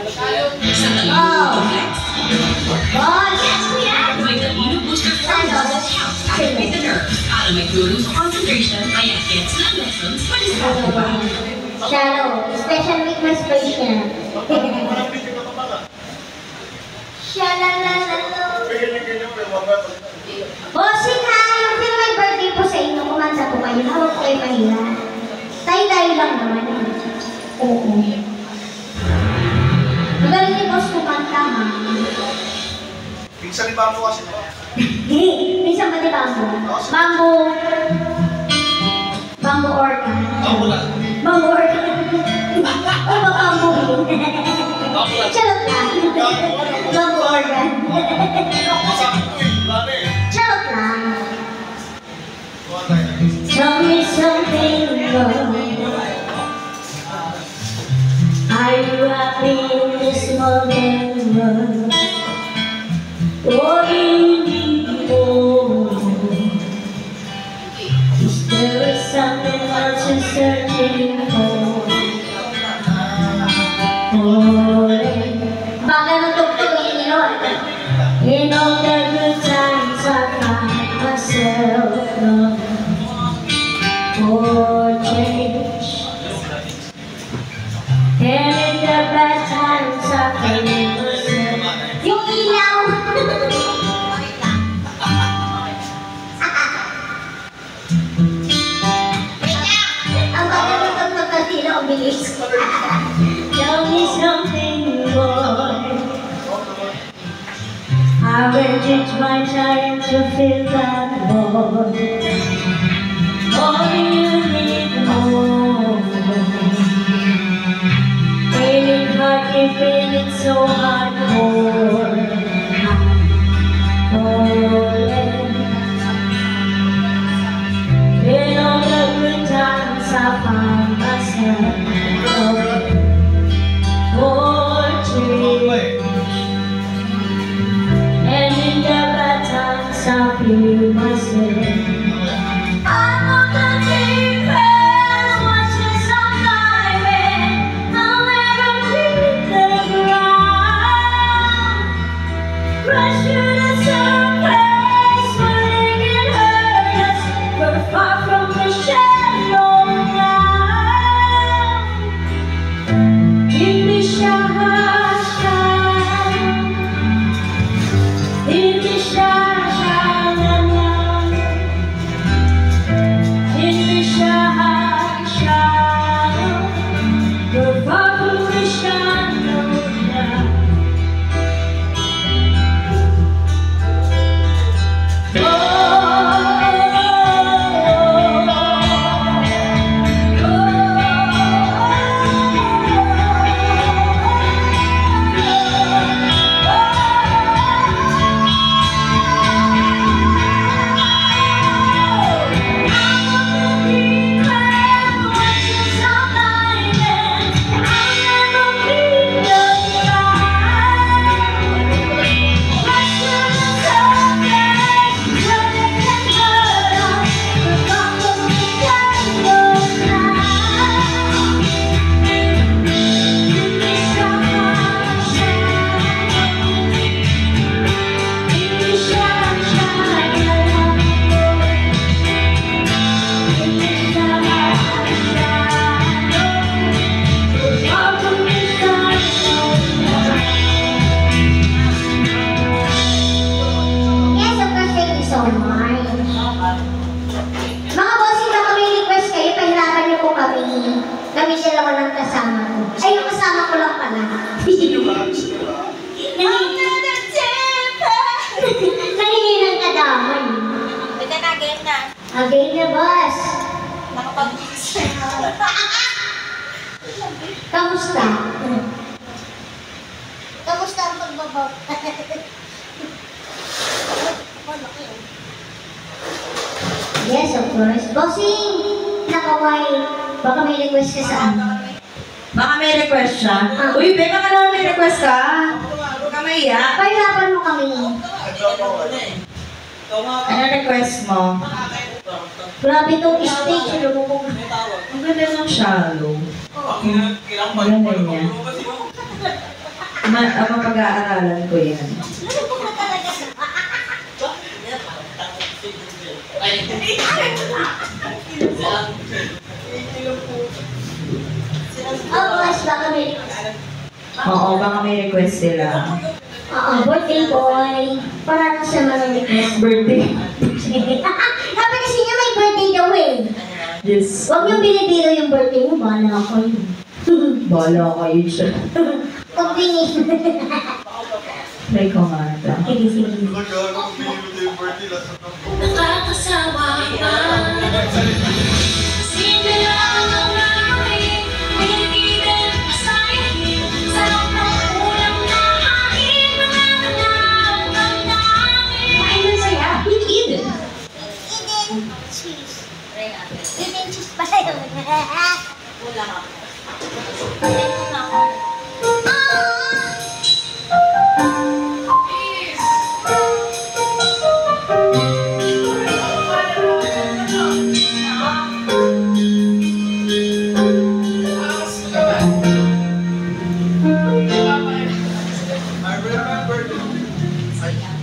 Sa Talino Flex. Yes, we are. May Talino Booster Formulas helps activate the nerves para may tulong sa concentration kaya gets na lessons malistrato ba? Shallow. Special weakness patient. Shalalalo. Bossing ha, yung film may birthday po sa inyo, kumanta po kayo. Hawag kayo mahila. Tayo-tayo lang naman. Oo. Magaling ni boss kumanta ha. Minsan ni Bambo kasi ba? Minsan ba ni Bambo? Bambo organ. Bambo lang. Bambo organ. O ba bambo rin? Charot lang. Bambo organ. Charot lang. Tell me something, love. Are you happy in this moment? Or do you need more? Is there something else you're searching for? Baka natugtugin niyo. In all the good times I find myself looking for change. And in the bad times I find myself. Yung ilaw! Ang baka natugtugin ang bilis. Tell me something, boy. I will change my time to feel that boy. Or do you need more? Ain't it hard to feel it so hardcore? In all the good times I find myself for change. And in the bad times I feel myself. I'm on the deep end, watching some diving. I'll never leave the ground. Rush to the surface, but it can hurt us. We're far from the shallow now. In the shallow, in the shallow, in the shallow, we're far from the shallow now. Yes, of course, thank you so much. Mga bossing, baka may request kayo, pahirapan niyo po kami. Kami sila walang kasama ko. Ay, yung kasama ko lang pala. Nangingi ng kadamay. Pwede na, game na. Again na, boss. Nakapag-fix. Kamusta? Kamusta ang pagbabaw? Yes, of course. Bossing, nakaway. Baka may request ka sa amin. Baka may request siya. Uy, Beka ka naman may request ka. Huwag ka maiyak. Pahirapan mo kami. Ano request mo? Grabe itong stage. Lumubog. Ang ganda ng shallow. Ang ganda niya. Mapag-aaralan ko yan. Lulubog na talaga. Boss, baka may Oo, baka may request sila. birthday boy. Para na siya mga request. Birthday. Sabi kasi niya may birthday daw eh. Yes. Huwag niyong binibiro yung birthday mo, bahala ko yun. Bala kayo siya. Pag binis. Try ko nga ito. Sige, sige. Nagkakaroon ng video yung birthday last na Nakakasawa ka. Simple lang ang gagawin. Pilitin, masayahin. Sarap ng ulam na hain. Mga kanang namin. Kain na saya. Eden. Eden cheese. Eden cheese pala yun. Wala ka. Patay ko na ako. I remember.